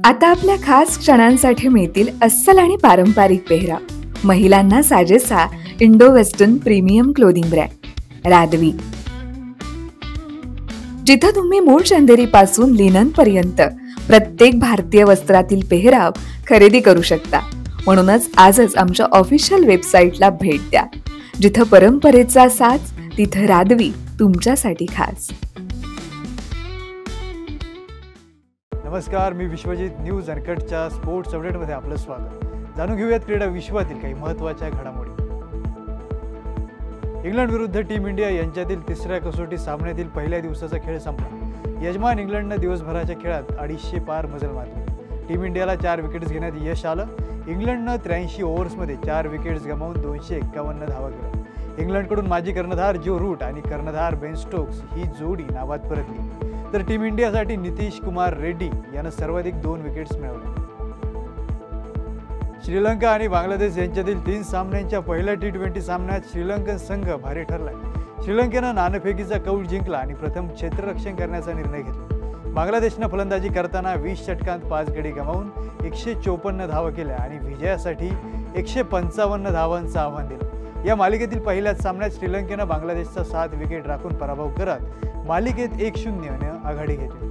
आता आपल्या खास क्षणांसाठी मिळतील अस्सल आणि पारंपरिक पेहराव। महिलांना साजेसा Indo western premium clothing brand Radvi, जिथे तुम्ही मूळ चंदेरी पासून लिनन पर्यंत प्रत्येक भारतीय वस्त्रातील पेहराव खरेदी करू शकता। म्हणूनच आजच आमच्या ऑफिशियल वेबसाईटला भेट द्या, जिथे परंपरेचा साज तिथे रादवी तुमच्यासाठी खास। नमस्कार, मी विश्वजित। न्यूज अनकटच्या स्पोर्ट्स अपडेटमध्ये आपलं स्वागत। जाणून घेऊयात क्रीडा विश्वातील काही महत्त्वाच्या घडामोडी। इंग्लंड विरुद्ध टीम इंडिया यांच्यातील तिसऱ्या कसोटी सामन्यातील पहिल्या दिवसाचा खेळ संपला। यजमान इंग्लंडने दिवसभराच्या खेळात 250 पार मजल मारली। टीम इंडियाला 4 विकेट्स घेण्यात यश आलं। इंग्लंडने 83 ओव्हर्समध्ये 4 विकेट्स गमावून 251 धावा केल्या। इंग्लंडकडून माजी कर्णधार जो रूट आणि कर्णधार बेन स्टोक्स ही जोडी नाबाद परतली, तर टीम इंडियासाठी नितीश कुमार रेड्डी यानं सर्वाधिक 2 विकेट्स मिळवल्या। श्रीलंका आणि बांगलादेश यांच्यातील 3 सामन्यांच्या पहिल्या T20 सामन्यात श्रीलंकन संघ भारी ठरलाय। श्रीलंकेनं नाणेफेकीचा कौल जिंकला आणि प्रथम क्षेत्ररक्षण करण्याचा निर्णय घेतला। बांगलादेशनं फलंदाजी करताना 20 षटकांत 5 गडी गमावून 154 धावा केल्या आणि विजयासाठी 155 धावांचं आव्हान दिलं। या मालिकेतील पहिल्याच सामन्यात श्रीलंकेनं बांगलादेशचा 7 विकेट राखून पराभव करत मालिकेत 1-0 ने आघाडी घेतली।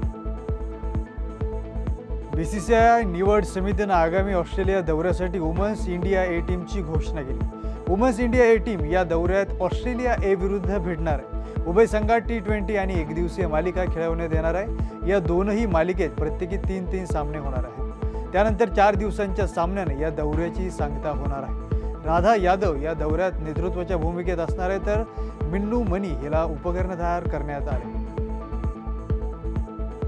बीसीसीआय निवड समितीने आगामी ऑस्ट्रेलिया दौऱ्यासाठी वुमन्स इंडिया ए टीमची घोषणा केली। वुमन्स इंडिया ए टीम या दौऱ्यात ऑस्ट्रेलिया ए विरुद्ध भिडणार आहे। उभय संघात T20 आणि एकदिवसीय मालिका खेळवण्यात येणार आहे। या दोनही मालिकेत प्रत्येकी 3-3 सामने होणार आहेत। त्यानंतर 4 दिवसांच्या सामन्याने या दौऱ्याची सांगता होणार आहे। राधा यादव या दौऱ्यात नेतृत्वाच्या भूमिकेत असणार आहे, तर मिन्नू मनी हिला उपकर्णधार करण्यात आले।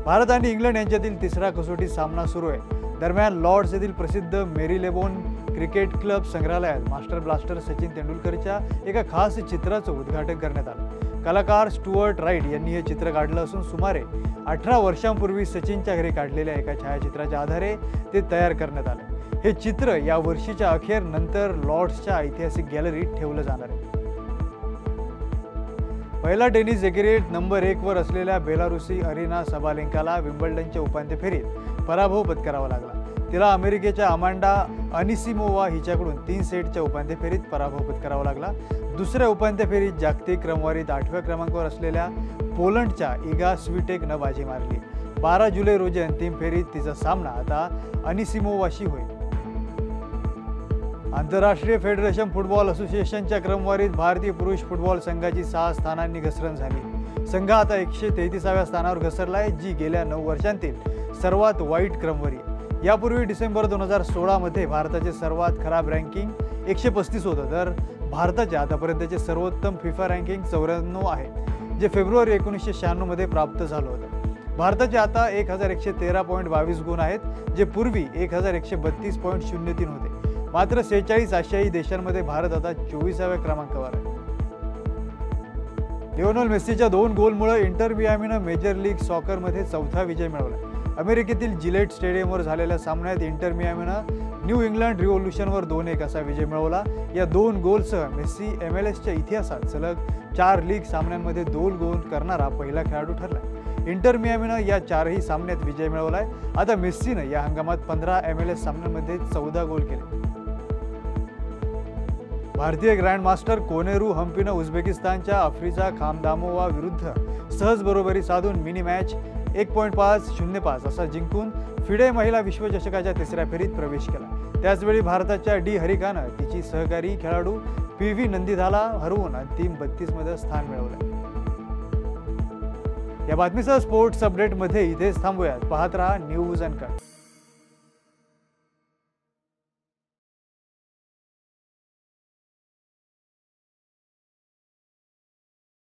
भारत आणि इंग्लंड यांच्यातील तिसरा कसोटी सामना सुरू आहे। दरम्यान लॉर्ड्स येथील प्रसिद्ध मेरीलेबोन क्रिकेट क्लब संग्रहालयात मास्टर ब्लास्टर सचिन तेंडुलकरच्या एका खास चित्राचं उद्घाटन करण्यात आलं। कलाकार स्टुअर्ट राईट यांनी हे चित्र काढलं असून सुमारे 18 वर्षांपूर्वी सचिनच्या घरी काढलेल्या एका छायाचित्राच्या आधारे ते तयार करण्यात आले। हे चित्र या वर्षीच्या अखेर नंतर लॉर्ड्सच्या ऐतिहासिक गॅलरीत ठेवलं जाणार आहे। पहिला टेनिस एकेरीत नंबर 1 वर असलेल्या बेलारुसी अरिना सबालेंकाला विम्बल्डनच्या उपांत्य फेरीत पराभव पत्करावा लागला। तिला अमेरिकेच्या अमांडा अनिसिमोवा हिच्याकडून 3 सेटच्या उपांत्य फेरीत पराभव पत्करावा लागला। दुसऱ्या उपांत्य फेरीत जागतिक क्रमवारीत 8व्या क्रमांकावर असलेल्या पोलंडच्या इगा स्विटेकनं बाजी मारली। 12 जुलै रोजी अंतिम फेरीत तिचा सामना आता अनिसिमोवाशी होईल। आंतरराष्ट्रीय फेडरेशन फुटबॉल असोसिएशनच्या क्रमवारीत भारतीय पुरुष फुटबॉल संघाची 6 स्थानांनी घसरण झाली। संघ आता 133व्या स्थानावर घसरलाय, जी गेल्या 9 वर्षांतील सर्वात वाईट क्रमवारी। यापूर्वी डिसेंबर 2016 मध्ये भारताचे सर्वात खराब रँकिंग 135 होतं, तर भारताचे आतापर्यंतचे सर्वोत्तम फिफा रँकिंग 94 आहे, जे फेब्रुवारी 1996 मध्ये प्राप्त झालं होतं। भारताचे आता 1113.22 गुण आहेत, जे पूर्वी 1132.03 होते। मात्र 46 आशियाई देशांमध्ये भारत आता 24व्या क्रमांकावर आहे। लिओनेल मेस्सीच्या 2 गोलमुळे इंटर मियामीनं मेजर लीग सॉकरमध्ये 4था विजय मिळवला। अमेरिकेतील जिलेट स्टेडियमवर झालेल्या सामन्यात इंटर मियामीनं न्यू इंग्लंड रिव्होल्यूशनवर 2-1 असा विजय मिळवला। या 2 गोलसह मेस्सी MLS च्या इतिहासात सलग 4 लीग सामन्यांमध्ये 2 गोल करणारा पहिला खेळाडू ठरला। इंटर मियामीनं या 4ही सामन्यात विजय मिळवलाय। आता मेस्सीनं या हंगामात 15 MLS सामन्यांमध्ये 14 गोल केले। भारतीय ग्रँडमास्टर कोनेरू हम्पीनं उझबेकिस्तानच्या अफ्रिजा खामदामोवा विरुद्ध सहज बरोबरी साधून मिनी मॅच 1.5-0-5 असा जिंकून फिडे महिला विश्वचषकाच्या 3ऱ्या फेरीत प्रवेश केला। त्याचवेळी भारताच्या डी हरिकानं तिची सहकारी खेळाडू PV नंदिधाला हरवून अंतिम 32 मध्ये स्थान मिळवलं। या बातमीसह स्पोर्ट्स अपडेटमध्ये इथेच थांबूयात। पाहत रहा न्यूज अनकट।